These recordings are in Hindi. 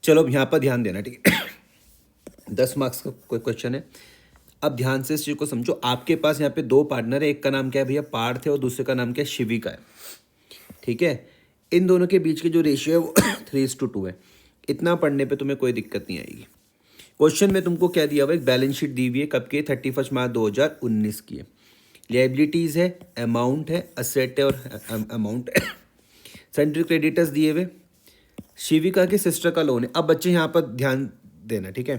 चलो अब यहाँ पर ध्यान देना, ठीक है। 10 मार्क्स का कोई क्वेश्चन है। अब ध्यान से इस चीज़ को समझो। आपके पास यहाँ पे दो पार्टनर है, एक का नाम क्या है भैया, पार्थ है, और दूसरे का नाम क्या है, शिविका है, ठीक है। इन दोनों के बीच की जो रेशियो है वो 3:2 है। इतना पढ़ने पे तुम्हें कोई दिक्कत नहीं आएगी। क्वेश्चन में तुमको क्या दिया हुआ है, एक बैलेंस शीट दी हुई है, कब की है, 31 मार्च 2019 की है। लायबिलिटीज़ है, अमाउंट है, असेट है और अमाउंट है। सेंट्रल क्रेडिटर्स दिए हुए, शिविका के सिस्टर का लोन है। अब बच्चे यहाँ पर ध्यान देना, ठीक है।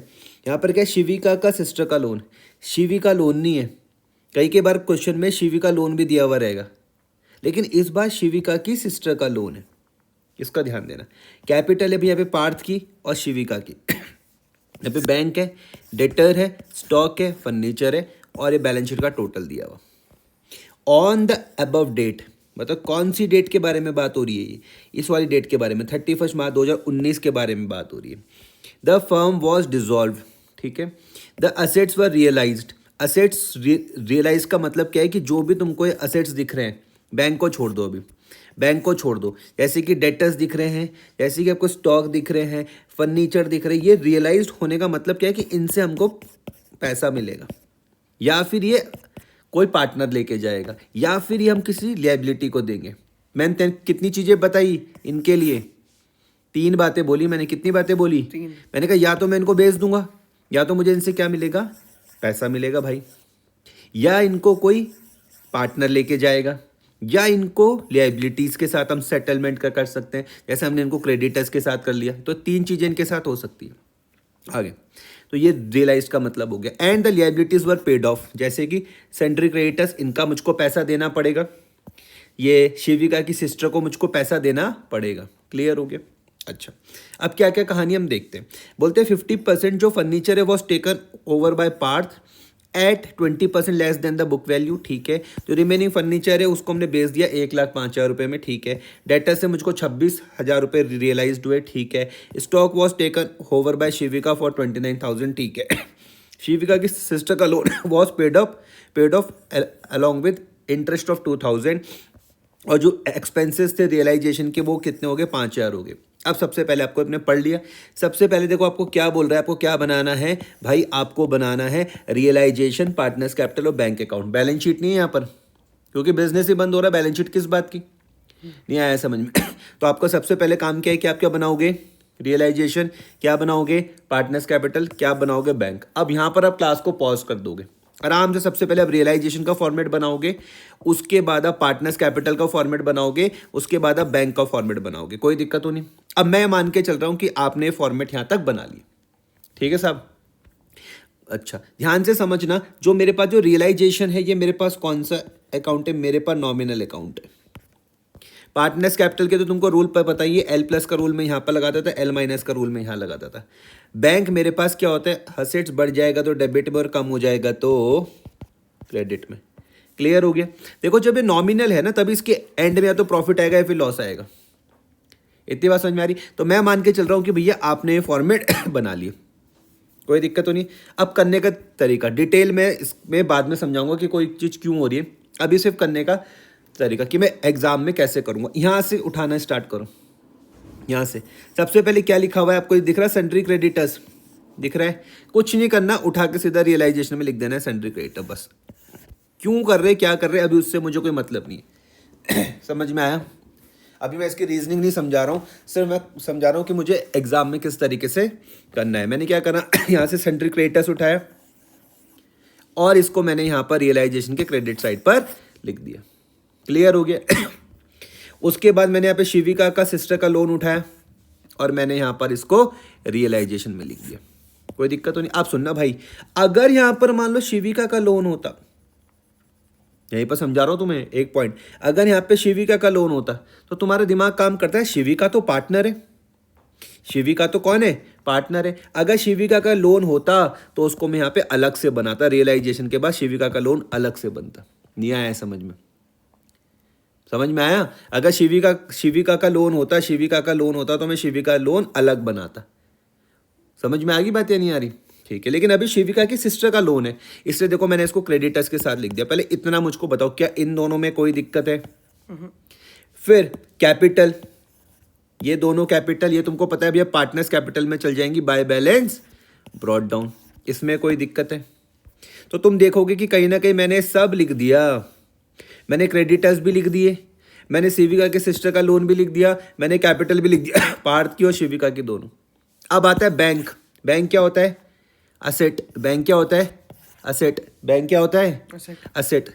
यहाँ पर क्या है, शिविका का सिस्टर का लोन, शिविका लोन नहीं है। कई बार क्वेश्चन में शिविका लोन भी दिया हुआ रहेगा, लेकिन इस बार शिविका की सिस्टर का लोन है, इसका ध्यान देना। कैपिटल है भी यहाँ पे पार्थ की और शिविका की। यहाँ पे बैंक है, डेटर है, स्टॉक है, फर्नीचर है, और ये बैलेंस शीट का टोटल दिया हुआ। ऑन द अबव डेट, मतलब कौन सी डेट के बारे में बात हो रही है, ये इस वाली डेट के बारे में, 31 मार्च 2019 के बारे में बात हो रही है। द फर्म वॉज डिजॉल्व, ठीक है। The assets were realised. Assets realise का मतलब क्या है कि जो भी तुमको ये असेट्स दिख रहे हैं, बैंक को छोड़ दो, अभी बैंक को छोड़ दो, जैसे कि डेटर्स दिख रहे हैं, जैसे कि आपको स्टॉक दिख रहे हैं, फर्नीचर दिख रहे हैं, ये रियलाइज्ड होने का मतलब क्या है कि इनसे हमको पैसा मिलेगा, या फिर ये कोई पार्टनर लेके जाएगा, या फिर ये हम किसी लायबिलिटी को देंगे। मैंने कितनी चीज़ें बताई इनके लिए, 3 बातें बोली मैंने। कितनी बातें बोली? मैंने कहा या तो मैं इनको बेच दूंगा, या तो मुझे इनसे क्या मिलेगा, पैसा मिलेगा भाई, या इनको कोई पार्टनर लेके जाएगा, या इनको लायबिलिटीज़ के साथ हम सेटलमेंट कर सकते हैं, जैसे हमने इनको क्रेडिटर्स के साथ कर लिया। तो 3 चीज़ें इनके साथ हो सकती है। आगे तो ये रियलाइज का मतलब हो गया। And the liabilities were paid of, जैसे कि सेंट्रल क्रेडिटर्स, इनका मुझको पैसा देना पड़ेगा, ये शिविका की सिस्टर को मुझको पैसा देना पड़ेगा। क्लियर हो गया? अच्छा, अब क्या क्या कहानी हम देखते हैं। बोलते हैं 50% जो फर्नीचर है was taken over by Parth at 20% less than the book value, ठीक है। जो रिमेनिंग फर्नीचर है उसको हमने बेच दिया 1,05,000 रुपये में, ठीक है। डेटर से मुझको 26,000 रुपये रियलाइज्ड हुए, ठीक है। Stock was taken over bye Shivika for 29,000, ठीक है। शिविका की सिस्टर का loan was paid off along with interest of 2,000, और जो एक्सपेंसेस थे रियलाइजेशन के वो कितने हो गए, 5,000 हो गए। अब सबसे पहले आपको अपने पढ़ लिया। सबसे पहले देखो आपको क्या बोल रहा है, आपको क्या बनाना है भाई, आपको बनाना है रियलाइजेशन, पार्टनर्स कैपिटल और बैंक अकाउंट। बैलेंस शीट नहीं है यहाँ पर, क्योंकि बिजनेस ही बंद हो रहा है, बैलेंस शीट किस बात की, नहीं आया समझ में। तो आपका सबसे पहले काम क्या है कि आप क्या बनाओगे, रियलाइजेशन, क्या बनाओगे, पार्टनर्स कैपिटल, क्या बनाओगे, बैंक। अब यहाँ पर आप क्लास को पॉज कर दोगे आराम से। सबसे पहले आप रियलाइजेशन का फॉर्मेट बनाओगे, उसके बाद आप पार्टनर्स कैपिटल का फॉर्मेट बनाओगे, उसके बाद आप बैंक का फॉर्मेट बनाओगे। कोई दिक्कत हो नहीं। अब मैं मान के चल रहा हूं कि आपने फॉर्मेट यहां तक बना लिया, ठीक है साहब। अच्छा, ध्यान से समझना, जो मेरे पास जो रियलाइजेशन है ये मेरे पास कौन सा अकाउंट है, मेरे पास नॉमिनल अकाउंट है। पार्टनर्स कैपिटल के तो तुमको रूल पर बताइए, एल प्लस का रूल में यहाँ पर लगाता था, एल माइनस का रूल में यहाँ लगाता था। बैंक मेरे पास क्या होता है, असेट्स बढ़ जाएगा तो डेबिट में और कम हो जाएगा तो क्रेडिट में। क्लियर हो गया? देखो जब ये नॉमिनल है ना, तभी इसके एंड में या तो प्रॉफिट आएगा या फिर लॉस आएगा। इतनी बात समझ में आ रही? तो मैं मान के चल रहा हूँ कि भैया आपने फॉर्मेट बना लिया, कोई दिक्कत तो नहीं। अब करने का तरीका डिटेल में इसमें बाद में समझाऊंगा कि कोई चीज़ क्यों हो रही है। अभी सिर्फ करने का तरीका कि मैं एग्जाम में कैसे करूंगा। यहाँ से उठाना स्टार्ट करो, यहाँ से। सबसे पहले क्या लिखा हुआ है आपको दिख रहा है, सेंट्री क्रेडिटर्स दिख रहा है। कुछ नहीं करना, उठा के सीधा रियलाइजेशन में लिख देना है सेंट्री क्रेडिटर, बस। क्यों कर रहे, क्या कर रहे, अभी उससे मुझे कोई मतलब नहीं है। समझ में आया? अभी मैं इसकी रीजनिंग नहीं समझा रहा हूँ, सिर्फ मैं समझा रहा हूँ कि मुझे एग्जाम में किस तरीके से करना है। मैंने क्या करना, यहाँ से सेंट्री क्रेडिटर्स उठाया और इसको मैंने यहाँ पर रियलाइजेशन के क्रेडिट साइड पर लिख दिया। क्लियर हो गया? उसके बाद मैंने यहाँ पे शिविका का सिस्टर का लोन उठाया और मैंने यहाँ पर इसको रियलाइजेशन में लिख दिया। कोई दिक्कत तो नहीं। आप सुनना भाई, अगर यहाँ पर मान लो शिविका का लोन होता, यहीं पर समझा रहा हूं तुम्हें एक पॉइंट, अगर यहाँ पे शिविका का लोन होता तो तुम्हारा दिमाग काम करता है, शिविका तो पार्टनर है, शिविका तो कौन है, पार्टनर है। अगर शिविका का लोन होता तो उसको मैं यहाँ पे अलग से बनाता, रियलाइजेशन के बाद शिविका का लोन अलग से बनता। नहीं आया समझ में? समझ में आया? अगर शिविका का लोन होता, शिविका का लोन होता तो मैं शिविका लोन अलग बनाता। समझ में आ गई बात या नहीं आ रही? ठीक है, लेकिन अभी शिविका की सिस्टर का लोन है, इसलिए देखो मैंने इसको क्रेडिटर्स के साथ लिख दिया। पहले इतना मुझको बताओ, क्या इन दोनों में कोई दिक्कत है? फिर कैपिटल, ये दोनों कैपिटल, ये तुमको पता है भैया पार्टनर्स कैपिटल में चल जाएंगी बाय बैलेंस ब्रॉट डाउन। इसमें कोई दिक्कत है? तो तुम देखोगे कि कहीं ना कहीं मैंने सब लिख दिया। मैंने क्रेडिटर्स भी लिख दिए, मैंने शिविका के सिस्टर का लोन भी लिख दिया, मैंने कैपिटल भी लिख दिया पार्थ की और शिविका की दोनों। अब आता है बैंक। बैंक क्या होता है? असेट। बैंक क्या होता है? असेट। बैंक क्या होता है? असेट।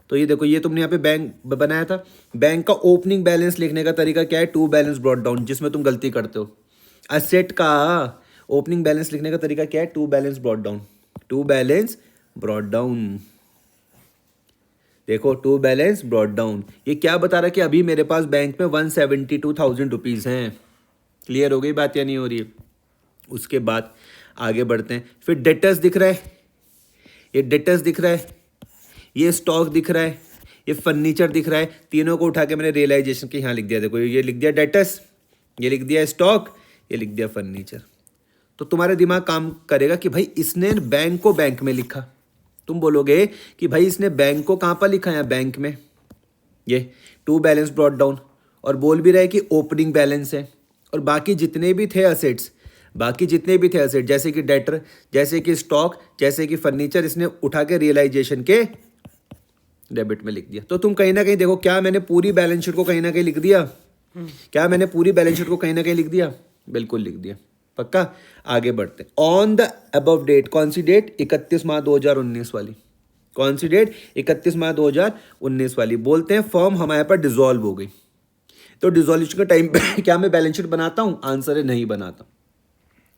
तो ये देखो, ये तुमने यहाँ पे बैंक बनाया था। बैंक का ओपनिंग बैलेंस लिखने का तरीका क्या है? टू बैलेंस ब्रॉट डाउन, जिसमें तुम गलती करते हो। असेट का ओपनिंग बैलेंस लिखने का तरीका क्या है? To balance brought down. To balance brought down. देखो, टू बैलेंस ब्रॉट डाउन। ये क्या बता रहा है कि अभी मेरे पास बैंक में 172,000 रुपीज़ हैं। क्लियर हो गई बात या नहीं हो रही है? उसके बाद आगे बढ़ते हैं। फिर डेटर्स दिख रहा है, ये डेटर्स दिख रहा है, ये स्टॉक दिख रहा है, ये फर्नीचर दिख रहा है। तीनों को उठा के मैंने रियलाइजेशन के यहाँ लिख दिया। देखो, ये लिख दिया डेटर्स, ये लिख दिया स्टॉक, ये लिख दिया फर्नीचर। तो तुम्हारा दिमाग काम करेगा कि भाई इसने बैंक को बैंक में लिखा। तुम बोलोगे कि भाई इसने बैंक को कहाँ पर लिखा है? बैंक में। ये टू बैलेंस ब्रॉट डाउन, और बोल भी रहे कि ओपनिंग बैलेंस है। और बाकी जितने भी थे असेट्स, जैसे कि डेटर, जैसे कि स्टॉक, जैसे कि फर्नीचर, इसने उठा के रियलाइजेशन के डेबिट में लिख दिया। तो तुम कहीं ना कहीं देखो, क्या मैंने पूरी बैलेंस शीट को कहीं ना कहीं लिख दिया? क्या मैंने पूरी बैलेंस शीट को कहीं ना कहीं लिख दिया? बिल्कुल लिख दिया। पक्का? आगे बढ़ते हैं। ऑन द अबव डेट, कौन सी डेट? 31 मार्च 2019 वाली। कौन सी डेट? 31 मार्च 2019 वाली। बोलते हैं फर्म हमारे पर डिसॉल्व हो गई। तो डिसॉल्यूशन के टाइम पे क्या मैं बैलेंस शीट बनाता हूं? आंसर है नहीं बनाता।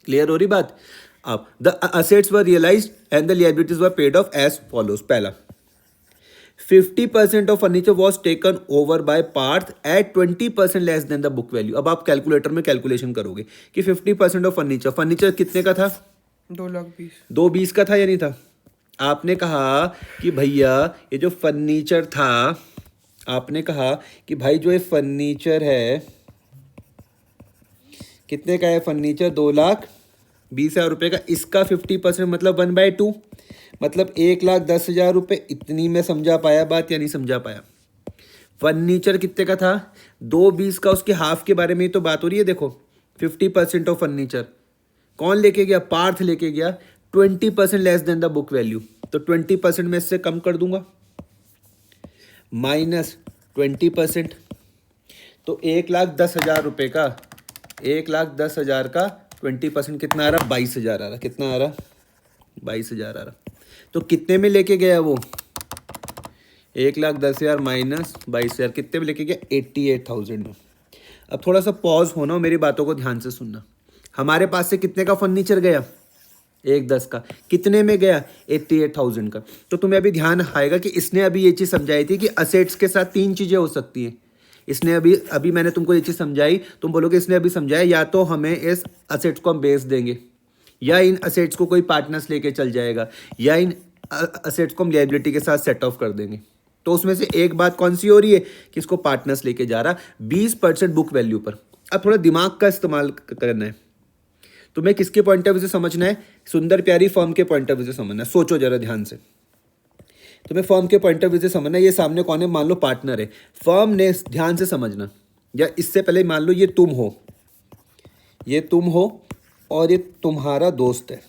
क्लियर हो रही बात? अब the assets were realised and the liabilities were paid off as follows. पहला, 50% of furniture was taken over by Parth at 20% less than the book value. अब आप कैलकुलेटर में कैलकुलेशन करोगे कि 50% ऑफ फर्नीचर कितने का था? 2,20,000। 220 का था या नहीं था? आपने कहा कि भैया ये जो फर्नीचर था, आपने कहा कि भाई जो ये फर्नीचर है कितने का है? फर्नीचर 2,20,000 रुपये का। इसका 50% मतलब 1/2, मतलब 1,10,000 रुपये। इतनी में समझा पाया बात या नहीं समझा पाया? फर्नीचर कितने का था? 220 का। उसके हाफ के बारे में ही तो बात हो रही है। देखो, 50% ऑफ फर्नीचर कौन लेके गया? पार्थ लेके गया। 20% less than the book value, तो 20% में इससे कम कर दूंगा, माइनस 20%। तो 1,10,000 रुपये का, 1,10,000 का 20% कितना आ रहा? 22,000 आ रहा। कितना आ रहा? 22,000 आ रहा। तो कितने में लेके गया वो? 1,10,000 माइनस 22,000 कितने में लेके गया? 88,000 में। अब थोड़ा सा पॉज होना, मेरी बातों को ध्यान से सुनना। हमारे पास से कितने का फर्नीचर गया? 1,10 का। कितने में गया? 88,000 का। तो तुम्हें अभी ध्यान आएगा कि इसने अभी ये चीज़ समझाई थी कि असेट्स के साथ 3 चीज़ें हो सकती हैं। इसने अभी मैंने तुमको ये चीज़ समझाई, तुम बोलोगे इसने अभी समझाया, या तो हमें इस असेट्स को हम बेच देंगे, या इन असेट्स को कोई पार्टनर्स लेके चल जाएगा, या इन असेट्स को हम लायबिलिटी के साथ सेट ऑफ कर देंगे। तो उसमें से एक बात कौन सी हो रही है कि इसको पार्टनर्स लेके जा रहा 20% बुक वैल्यू पर। अब थोड़ा दिमाग का इस्तेमाल करना है। तुम्हें किसके पॉइंट ऑफ व्यू से समझना है? सुंदर प्यारी फर्म के पॉइंट ऑफ व्यू से समझना है। सोचो जरा ध्यान से। तुम्हें फर्म के पॉइंट ऑफ व्यू से समझना है। ये सामने कौन है? मान लो पार्टनर है। फर्म ने, ध्यान से समझना, या इससे पहले मान लो ये तुम हो, ये तुम हो और ये तुम्हारा दोस्त है।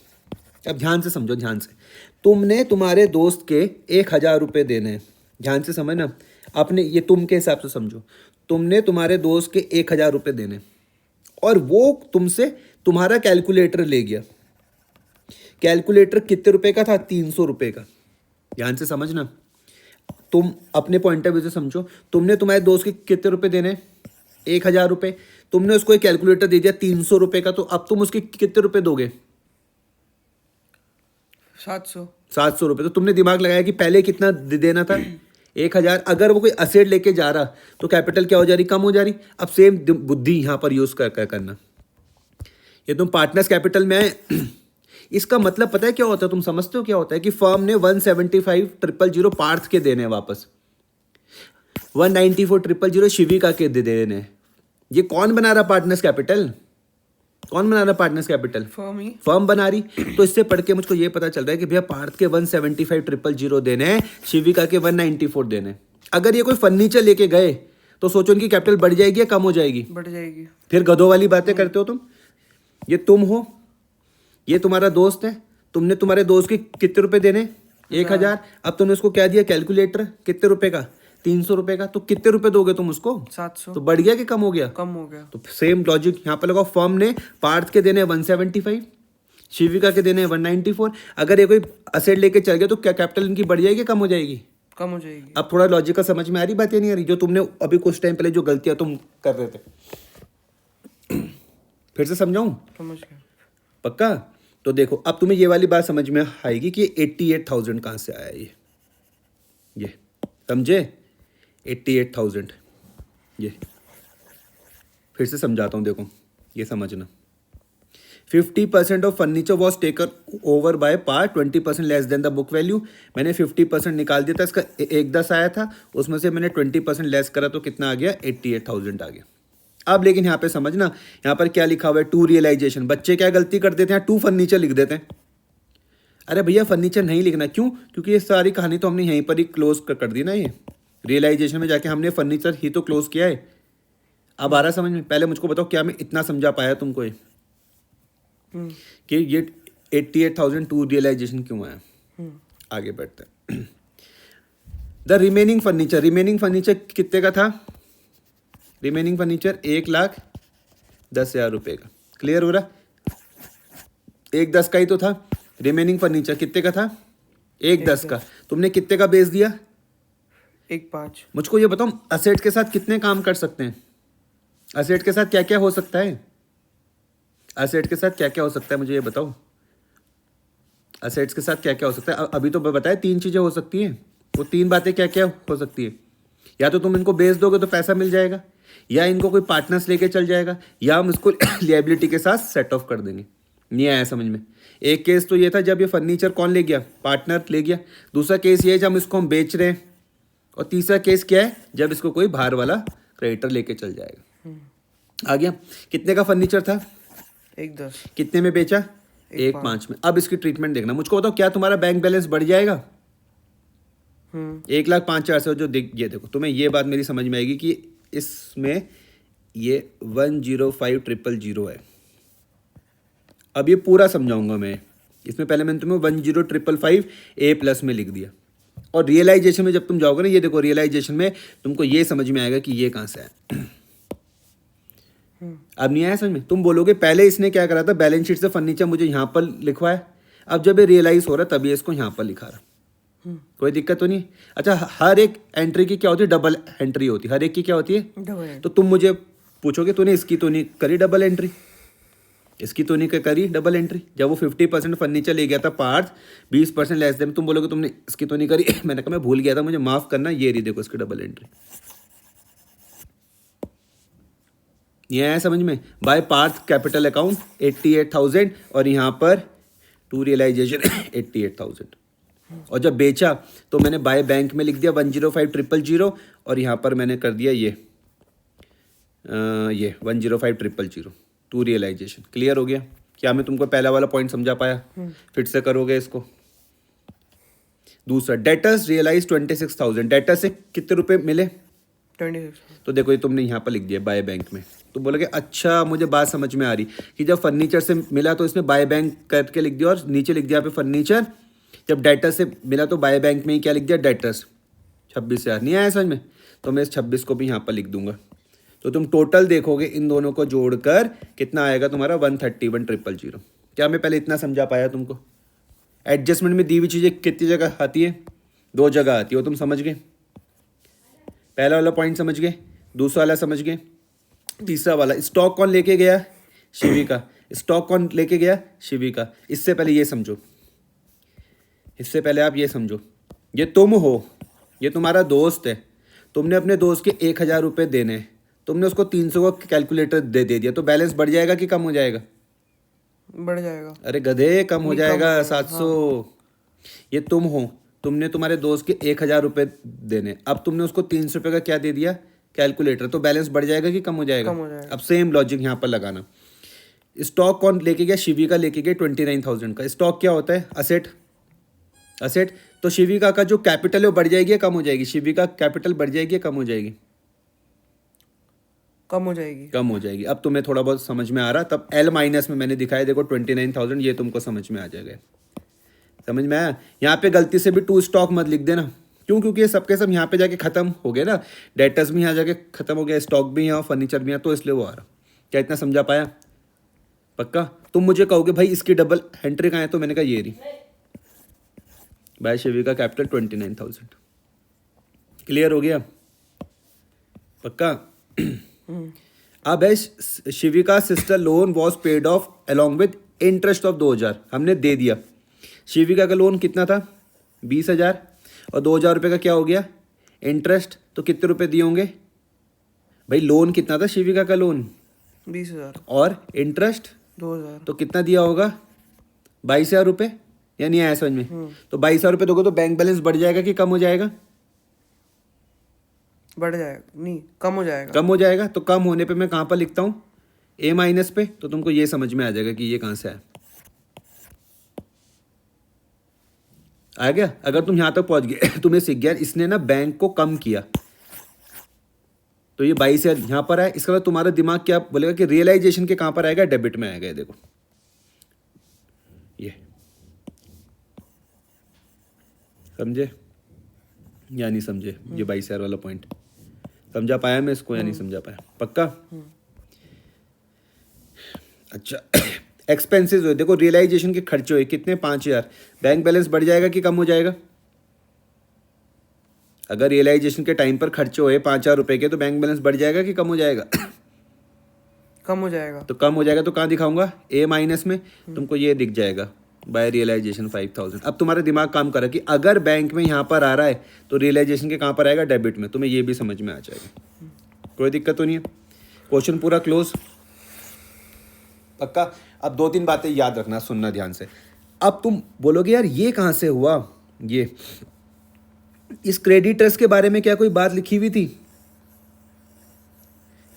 अब ध्यान से समझो, ध्यान से। तुमने तुम्हारे दोस्त के 1,000 रुपये देने हैं। ध्यान से समझना, अपने ये तुम के हिसाब से समझो। तुमने तुम्हारे दोस्त के 1,000 रुपये देने, और वो तुमसे तुम्हारा कैलकुलेटर ले गया। कैलकुलेटर कितने रुपए का था? 300 रुपये का। ध्यान से समझना, तुम अपने पॉइंट ऑफ व्यू से समझो। तुमने तुम्हारे दोस्त के कितने रुपए देने? 1,000 रुपये। तुमने उसको एक कैलकुलेटर दे दिया 300 रुपये का, तो अब तुम उसके कितने रुपए दोगे? 700 रुपये। तो तुमने दिमाग लगाया कि पहले कितना देना था? 1,000। अगर वो कोई असेट लेके जा रहा तो कैपिटल क्या हो जा रही? कम हो जा रही। अब सेम बुद्धि यहाँ पर यूज करना। ये तुम पार्टनर्स कैपिटल में आए, इसका मतलब पता है क्या होता है? तुम समझते हो क्या होता है? कि फर्म ने 175,000 पार्थ के देने हैं वापस, 194,000 शिविका के देने हैं। ये कौन बना रहा पार्टनर्स कैपिटल? कौन बना रहा पार्टनर्स कैपिटल? फर्म बना रही। तो इससे पढ़ के मुझको ये पता चल रहा है कि भैया पार्थ के 175,000 देने हैं, शिविका के 194 देने हैं। अगर ये कोई फर्नीचर लेके गए तो सोचो इनकी कैपिटल बढ़ जाएगी या कम हो जाएगी? बढ़ जाएगी। फिर गधों वाली बातें करते हो तुम। ये तुम हो, ये तुम्हारा दोस्त है, तुमने तुम्हारे दोस्त के कितने रुपए देने? 1000। अब तुमने उसको क्या दिया? कैलकुलेटर। कितने रुपए का? 300 रुपए का। तो कितने रुपए दोगे तुम उसको? 700। तो बढ़ गया कि कम हो गया? कम हो गया। तो सेम लॉजिक यहाँ पर लगाओ। फर्म ने पार्थ के देने 175, शिविका के देने 194। अगर ये कोई असेट लेके चल गया तो क्या कैपिटल इनकी बढ़ जाएगी, कम हो जाएगी? कम हो जाएगी। अब थोड़ा लॉजिक का समझ में आ रही बात या नहीं आ रही? जो तुमने अभी कुछ टाइम पहले जो गलतियां तुम कर रहे थे, फिर से समझाऊं? समझ गया। पक्का? तो देखो अब तुम्हें ये वाली बात समझ में आएगी कि 88,000 कहाँ से आया ये समझे? 88,000। ये फिर से समझाता हूँ, देखो ये समझना। 50% of furniture was taken over by part, 20% less than the book value. मैंने 50% निकाल दिया था, इसका 110 आया था, उसमें से मैंने 20% लेस करा तो कितना आ गया? 88,000 आ गया। अब लेकिन यहाँ पे समझना, यहाँ पर क्या लिखा हुआ है? To realisation. बच्चे क्या गलती कर देते हैं? टू फर्नीचर लिख देते हैं। अरे भैया फर्नीचर नहीं लिखना, क्यों? क्योंकि ये सारी कहानी तो हमने यहीं पर ही क्लोज कर दी ना। ये रियलाइजेशन में जाके हमने फर्नीचर ही तो क्लोज किया है। अब आ रहा समझ में? पहले मुझको बताओ क्या मैं इतना समझा पाया तुमको ये कि ये 88,000 टू रियलाइजेशन क्यों आया? आगे बढ़ते हैं। द रिमेनिंग फर्नीचर कितने का था? रिमेनिंग फर्नीचर 1,10,000 रुपये का। क्लियर हो रहा? 1,10 का ही तो था। रिमेनिंग फर्नीचर कितने का था? 1,10 का। तुमने कितने का बेच दिया? 1,5। मुझको ये बताओ असेट के साथ कितने काम कर सकते हैं? असेट के साथ क्या क्या हो सकता है? असेट के साथ क्या क्या हो सकता है मुझे ये बताओ। असेट्स के साथ क्या क्या हो सकता है? अभी तो बताया 3 चीजें हो सकती हैं। वो 3 बातें क्या क्या हो सकती है? या तो तुम इनको बेच दोगे तो पैसा मिल जाएगा, या इनको कोई पार्टनर्स लेके चल जाएगा, या हम इसको लिएबिलिटी के साथ सेट ऑफ कर देंगे। नहीं आया समझ में? एक केस तो ये था जब ये फर्नीचर कौन ले गया? पार्टनर ले गया। दूसरा केस ये है जब इसको हम बेच रहे हैं। और तीसरा केस क्या है? जब इसको कोई बाहर वाला क्रेडिटर लेके चल जाएगा। आ गया? कितने का फर्नीचर था? 1,10। कितने में बेचा? 1,5 में। अब इसकी ट्रीटमेंट देखना। मुझको बताओ क्या तुम्हारा बैंक बैलेंस बढ़ जाएगा? 1,05,400 से जो ये देखो, तुम्हें ये बात मेरी समझ में आएगी कि इसमें ये 105,000 है। अब ये पूरा समझाऊंगा मैं। इसमें पहले मैंने तुम्हें 105,555 A+ में लिख दिया। और रियलाइजेशन में जब तुम जाओगे ना, ये देखो रियलाइजेशन में तुमको ये समझ में आएगा कि ये कहाँ से है। अब नहीं आया समझ में? तुम बोलोगे पहले इसने क्या करा था? बैलेंस शीट से फर्नीचर मुझे यहाँ पर लिखवाया। अब जब ये रियलाइज हो रहा है तभी इसको यहाँ पर लिखा रहा। कोई दिक्कत तो नहीं? अच्छा, हर एक एंट्री की क्या होती है? डबल एंट्री होती है। हर एक की क्या होती है? डबल। तो तुम मुझे पूछोगे तूने इसकी तो नहीं करी डबल एंट्री, इसकी तो नहीं करी डबल एंट्री। जब वो 50% फर्नीचर ले गया था पार्ट्स, 20% लेस देन, तुम बोलोगे तुमने इसकी तो नहीं करी। मैंने कहा मैं भूल गया था, मुझे माफ करना। ये रही देखो इसकी डबल एंट्री। ये है समझ में? बाय पार्थ कैपिटल अकाउंट 88,000 और यहाँ पर टू रियलाइजेशन 88,000। और जब बेचा तो मैंने बाय बैंक में लिख दिया 105,000 और यहाँ पर मैंने कर दिया ये 105,000 टू रियलाइजेशन। क्लियर हो गया? क्या मैं तुमको पहला वाला पॉइंट समझा पाया? फिर से करोगे इसको। दूसरा, डेटर्स रियलाइज 26,000। डेटर से कितने रुपए मिले? 26। तो देखो ये तुमने यहाँ पर लिख दिया बाय बैंक में। तो बोलोगे अच्छा मुझे बात समझ में आ रही कि जब फर्नीचर से मिला तो इसने बाय बैंक करके लिख दिया और नीचे लिख दिया यहाँ पे फर्नीचर। जब डेटर से मिला तो बाय बैंक में ही क्या लिख दिया? डेटर्स 26,000। नहीं आया समझ में? तो मैं इस 26 को भी यहाँ पर लिख दूंगा। तो तुम टोटल देखोगे इन दोनों को जोड़कर कितना आएगा तुम्हारा? 131,000। क्या मैं पहले इतना समझा पाया तुमको? एडजस्टमेंट में दी हुई चीज़ें कितनी जगह आती है? 2 जगह आती है। वो तुम समझ गए? पहला वाला पॉइंट समझ गए, दूसरा वाला समझ गए, तीसरा वाला स्टॉक कौन लेके गया? शिविका। स्टॉक कौन लेके गया? शिविका। इससे पहले ये समझो, इससे पहले आप ये समझो, ये तुम हो, ये तुम्हारा दोस्त है। तुमने अपने दोस्त के 1,000 रुपये देने हैं, तुमने उसको 300 का कैलकुलेटर दे दिया, तो बैलेंस बढ़ जाएगा कि कम हो जाएगा? बढ़ जाएगा। अरे गधे, कम हो जाएगा। 700। ये तुम हो, तुमने तुम्हारे दोस्त के 1,000 रुपये देने, अब तुमने उसको 300 रुपये का क्या दे दिया? कैलकुलेटर। तो बैलेंस बढ़ जाएगा कि कम हो जाएगा? कम हो जाएगा। अब सेम लॉजिक यहाँ पर लगाना। स्टॉक कौन लेके गया? शिविका लेके गया 29,000 का। स्टॉक क्या होता है? असेट। असेट। तो शिविका का जो कैपिटल है वो बढ़ जाएगी या कम हो जाएगी? शिविका कैपिटल बढ़ जाएगी या कम हो जाएगी? कम हो जाएगी। कम हो जाएगी। अब तुम्हें थोड़ा बहुत समझ में आ रहा, तब L माइनस में मैंने दिखाया, देखो 29,000, ये तुमको समझ में आ जाएगा। समझ में आया? यहाँ पे गलती से भी टू स्टॉक मत लिख देना। क्यों? क्योंकि ये सबके सब यहाँ पे जाके खत्म हो गए ना, डेटर्स भी यहाँ जाके खत्म हो गया, स्टॉक भी यहाँ, फर्नीचर भी यहाँ, तो इसलिए वो आ रहा। क्या इतना समझा पाया? पक्का? तुम मुझे कहोगे भाई इसकी डबल एंट्री कहाँ है, तो मैंने कहा ये रही, बाय शिविका कैपिटल 29,000। क्लियर हो गया? पक्का? अब है Shivika sister loan was paid off along with interest of 2,000, हमने दे दिया। शिविका का लोन कितना था? 20,000, और 2,000 रुपये का क्या हो गया? इंटरेस्ट। तो कितने रुपए दिए होंगे भाई? लोन कितना था शिविका का? लोन 20,000 और इंटरेस्ट 2,000। तो कितना दिया होगा? 22,000 रुपये। या नहीं आया समझ में? तो 22,000 रुपये दोगे तो बैंक बैलेंस बढ़ जाएगा कि कम हो जाएगा? बढ़ जाएगा, नहीं कम हो जाएगा। कम हो जाएगा। तो कम होने पे मैं कहाँ पर लिखता हूँ? A माइनस पे। तो तुमको ये समझ में आ जाएगा कि ये कहाँ से आया। आ गया? अगर तुम यहाँ तक पहुँच गए तुम्हें सीख गया, इसने ना बैंक को कम किया, तो ये 22,000 यहाँ पर आया। इसका मतलब तुम्हारा दिमाग क्या बोलेगा कि रियलाइजेशन के कहाँ पर आएगा? डेबिट में आएगा। ये देखो, ये समझे या नहीं समझे? ये 22,000 वाला पॉइंट समझा पाया मैं इसको या नहीं समझा पाया? पक्का? अच्छा, एक्सपेंसेस हुए, देखो रियलाइजेशन के खर्चे हुए कितने? 5,000। बैंक बैलेंस बढ़ जाएगा कि कम हो जाएगा? अगर रियलाइजेशन के टाइम पर खर्चे हुए 5,000 रुपए के, तो बैंक बैलेंस बढ़ जाएगा कि कम हो जाएगा? कम हो जाएगा। तो कम हो जाएगा। तो कहाँ दिखाऊंगा? A माइनस में। तुमको ये दिख जाएगा बाय रियलाइजेशन 5,000। अब तुम्हारा दिमाग काम कर रहा है कि अगर बैंक में यहाँ पर आ रहा है तो रियलाइजेशन के कहाँ पर आएगा? डेबिट में। तुम्हें ये भी समझ में आ जाएगा, कोई दिक्कत तो नहीं है। क्वेश्चन पूरा क्लोज? पक्का? अब 2-3 बातें याद रखना, सुनना ध्यान से। अब तुम बोलोगे यार ये कहाँ से हुआ? ये इस क्रेडिटर्स के बारे में क्या कोई बात लिखी हुई थी?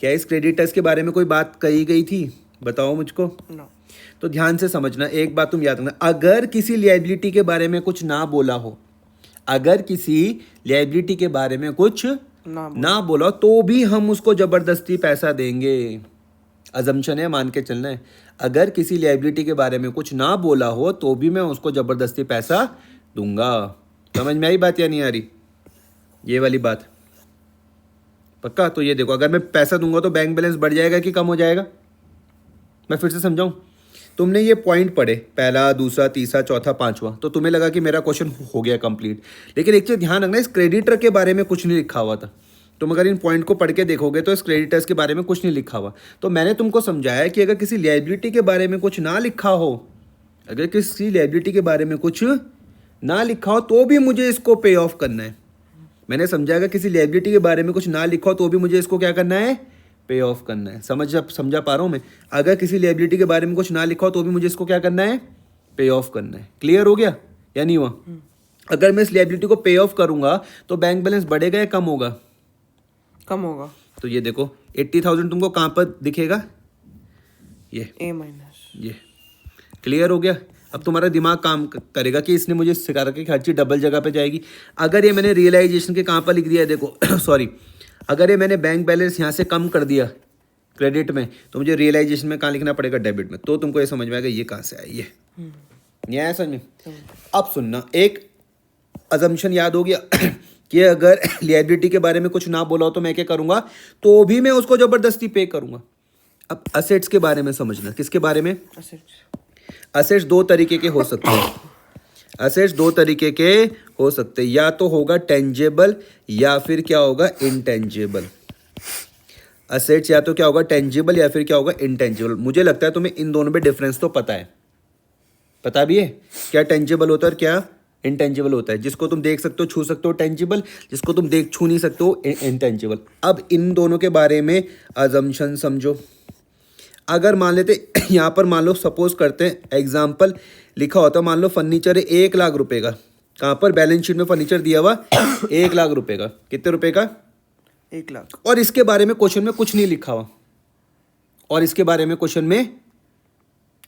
क्या इस क्रेडिटर्स के बारे में कोई बात कही गई थी? बताओ मुझको। नो। तो ध्यान से समझना, एक बात तुम याद रखना, अगर किसी लायबिलिटी के बारे में कुछ ना बोला हो, अगर किसी लायबिलिटी के बारे में कुछ ना बोला तो भी हम उसको जबरदस्ती पैसा देंगे। अजम्पशन है, मान के चलना है। अगर किसी लायबिलिटी के बारे में कुछ ना बोला हो तो भी मैं उसको जबरदस्ती पैसा दूंगा। समझ में आई बात या नहीं आ रही? ये वाली बात पक्का? तो ये देखो, अगर मैं पैसा दूंगा तो बैंक बैलेंस बढ़ जाएगा कि कम हो जाएगा? मैं फिर से समझाऊं। तुमने ये पॉइंट पढ़े, पहला, दूसरा, तीसरा, चौथा, पांचवा, तो तुम्हें लगा कि मेरा क्वेश्चन हो गया कंप्लीट। लेकिन एक चीज ध्यान रखना, इस क्रेडिटर के बारे में कुछ नहीं लिखा हुआ था। तुम अगर इन पॉइंट को पढ़ के देखोगे तो इस क्रेडिटर्स के बारे में कुछ नहीं लिखा हुआ। तो मैंने तुमको समझाया कि अगर किसी लायबिलिटी के बारे में कुछ ना लिखा हो, अगर किसी लायबिलिटी के बारे में कुछ ना लिखा हो तो भी मुझे इसको पे ऑफ करना है। मैंने समझा, अगर किसी लायबिलिटी के बारे में कुछ ना लिखा हो तो भी मुझे इसको क्या करना है? पे ऑफ करना है। समझा पा रहा हूँ मैं? अगर किसी लायबिलिटी के बारे में कुछ ना लिखा हो तो भी मुझे इसको क्या करना है? पे ऑफ करना है। क्लियर हो गया या नहीं हुआ? अगर मैं इस लायबिलिटी को पे ऑफ करूंगा तो बैंक बैलेंस बढ़ेगा या कम होगा? कम होगा। तो ये देखो 80,000 तुमको कहाँ पर दिखेगा? ये A माइनस। ये क्लियर हो गया? अब तुम्हारा दिमाग काम करेगा कि इसने मुझे सिखा रखा कि हर चीज़ डबल जगह पे जाएगी। अगर ये मैंने रियलाइजेशन के कहाँ पर लिख दिया है, देखो सॉरी, अगर ये मैंने बैंक बैलेंस यहाँ से कम कर दिया क्रेडिट में, तो मुझे रियलाइजेशन में कहाँ लिखना पड़ेगा? डेबिट में। तो तुमको ये समझ में आएगा ये कहाँ से आया। ये आया समझ में? अब सुनना, एक अजम्पशन याद हो गया कि अगर लायबिलिटी के बारे में कुछ ना बोला हो तो मैं क्या करूँगा? तो भी मैं उसको ज़बरदस्ती पे करूँगा। अब असेट्स के बारे में समझना। किसके बारे में? असेट्स 2 तरीके के हो सकते हैं। असेट्स 2 तरीके के हो सकते हैं, या तो होगा टेंजेबल या फिर क्या होगा? इंटेंजेबल। असेट्स या तो क्या होगा? टेंजेबल या फिर क्या होगा? इंटेंजेबल। मुझे लगता है तुम्हें इन दोनों में डिफरेंस तो पता है। पता भी है क्या टेंजेबल होता है और क्या इंटेंजिबल होता है? जिसको तुम देख सकते हो, छू सकते हो, टेंजिबल। जिसको तुम छू नहीं सकते हो, इंटेंजिबल। अब इन दोनों के बारे में अजम्पशन समझो। अगर मान लेते यहाँ पर, मान लो सपोज करते हैं एग्जाम्पल लिखा होता, मान लो फर्नीचर है 1 लाख रुपए का। कहाँ पर? बैलेंस शीट में फर्नीचर दिया हुआ 1 लाख रुपए का। कितने रुपए का? 1 लाख। और इसके बारे में क्वेश्चन में कुछ नहीं लिखा हुआ, और इसके बारे में क्वेश्चन में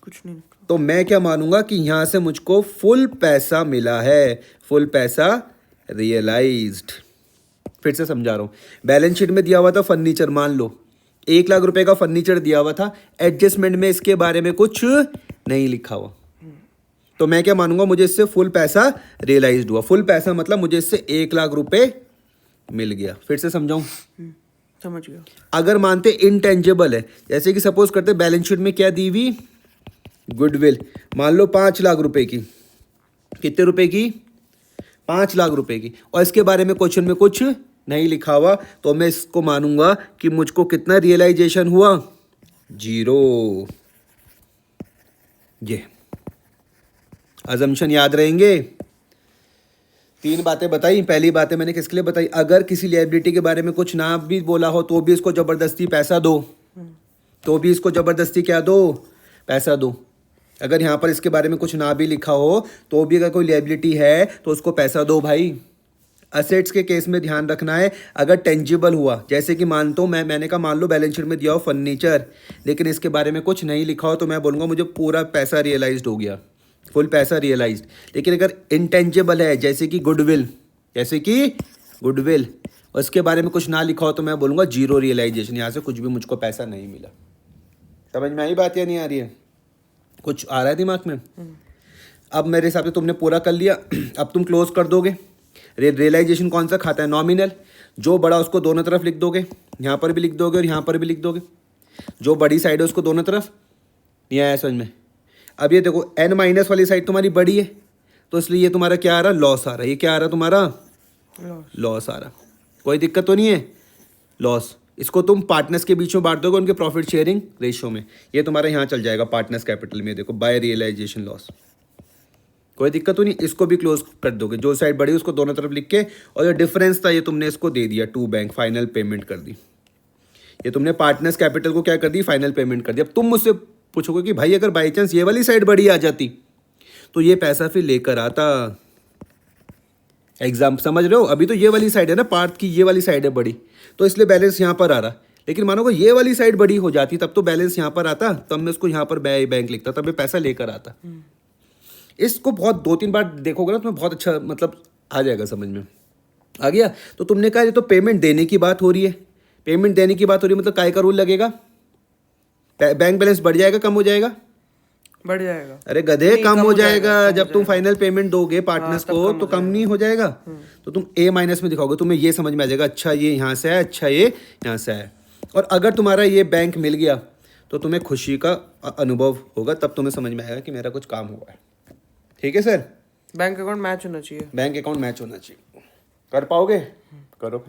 कुछ नहीं। तो मैं क्या मानूंगा कि यहां से मुझको फुल पैसा मिला है, फुल पैसा रियलाइज्ड। फिर से समझा रहा हूं, बैलेंस शीट में दिया हुआ था फर्नीचर मान लो 1 लाख रुपए का फर्नीचर दिया हुआ था, एडजस्टमेंट में इसके बारे में कुछ नहीं लिखा हुआ, तो मैं क्या मानूंगा, मुझे इससे फुल पैसा रियलाइज्ड हुआ। फुल पैसा मतलब मुझे इससे 1 लाख रुपए मिल गया। फिर से समझाऊं, समझ गया। अगर मानते इनटेंजिबल है, जैसे कि सपोज करते बैलेंस शीट में क्या दी हुई, गुडविल, मान लो 5 लाख रुपए की, कितने रुपए की, 5 लाख रुपए की, और इसके बारे में क्वेश्चन में कुछ नहीं लिखा हुआ, तो मैं इसको मानूंगा कि मुझको कितना रियलाइजेशन हुआ, 0। ये अजम्पशन याद रहेंगे। 3 बातें बताई। पहली बातें मैंने किसके लिए बताई, अगर किसी लायबिलिटी के बारे में कुछ ना भी बोला हो तो भी इसको जबरदस्ती पैसा दो, तो भी इसको जबरदस्ती क्या दो, पैसा दो। अगर यहाँ पर इसके बारे में कुछ ना भी लिखा हो तो भी अगर कोई लायबिलिटी है तो उसको पैसा दो भाई। असेट्स के केस में ध्यान रखना है, अगर टेंजिबल हुआ, जैसे कि मानता हूँ मैंने कहा मान लो बैलेंस शीट में दिया हो फर्नीचर, लेकिन इसके बारे में कुछ नहीं लिखा हो, तो मैं बोलूँगा मुझे पूरा पैसा रियलाइज्ड हो गया, फुल पैसा रियलाइज्ड। लेकिन अगर इंटेंजिबल है, जैसे कि गुडविल, और इसके बारे में कुछ ना लिखा हो, तो मैं बोलूँगा 0 रियलाइजेशन, यहाँ से कुछ भी मुझको पैसा नहीं मिला। समझ में आई बात या नहीं आ रही है, कुछ आ रहा है दिमाग में? अब मेरे हिसाब से तुमने पूरा कर लिया, अब तुम क्लोज कर दोगे। रियलाइजेशन कौन सा खाता है, नॉमिनल, जो बड़ा उसको दोनों तरफ लिख दोगे, यहाँ पर भी लिख दोगे और यहाँ पर भी लिख दोगे, जो बड़ी साइड है उसको दोनों तरफ। नहीं आया समझ में? अब ये देखो n माइनस वाली साइड तुम्हारी बड़ी है, तो इसलिए ये तुम्हारा क्या आ रहा, लॉस आ रहा है। ये क्या आ रहा तुम्हारा, लॉस आ रहा। कोई दिक्कत तो नहीं है, लॉस। इसको तुम पार्टनर्स के बीच में बांट दोगे उनके प्रॉफिट शेयरिंग रेशियो में, ये तुम्हारा यहाँ चल जाएगा पार्टनर्स कैपिटल में। देखो बाय रियलाइजेशन लॉस, कोई दिक्कत तो नहीं। इसको भी क्लोज कर दोगे, जो साइड बड़ी उसको दोनों तरफ लिख के, और जो डिफरेंस था ये तुमने इसको दे दिया, टू बैंक फाइनल पेमेंट कर दी। ये तुमने पार्टनर्स कैपिटल को क्या कर दी, फाइनल पेमेंट कर दी। अब तुम मुझसे पूछोगे कि भाई अगर बाई चांस ये वाली साइड बड़ी आ जाती तो ये पैसा फिर लेकर आता। एग्जाम समझ रहे हो? अभी तो ये वाली साइड है ना पार्ट की, ये वाली साइड है बड़ी, तो इसलिए बैलेंस यहाँ पर आ रहा। लेकिन मानो ये वाली साइड बड़ी हो जाती तब तो बैलेंस यहाँ पर आता, तब मैं उसको यहाँ पर बैंक लिखता, तब मैं पैसा लेकर आता। इसको बहुत 2-3 बार देखोगे ना तुम्हें बहुत अच्छा मतलब आ जाएगा, समझ में आ गया। तो तुमने कहा ये तो पेमेंट देने की बात हो रही है, पेमेंट देने की बात हो रही है, मतलब काय का रूल लगेगा, बैंक बैलेंस बढ़ जाएगा कम हो जाएगा, बढ़ जाएगा। अरे गधे कम हो जाएगा। जब तुम फाइनल पेमेंट दोगे पार्टनर्स को तो कम नहीं हो जाएगा, तो तुम A माइनस में दिखाओगे, तुम्हें ये समझ में आ जाएगा अच्छा ये यहाँ से है, अच्छा ये यहाँ से है। और अगर तुम्हारा ये बैंक मिल गया तो तुम्हें खुशी का अनुभव होगा, तब तुम्हें समझ में आएगा कि मेरा कुछ काम हुआ है। ठीक है सर, बैंक अकाउंट मैच होना चाहिए, बैंक अकाउंट मैच होना चाहिए। कर पाओगे, करो फिर।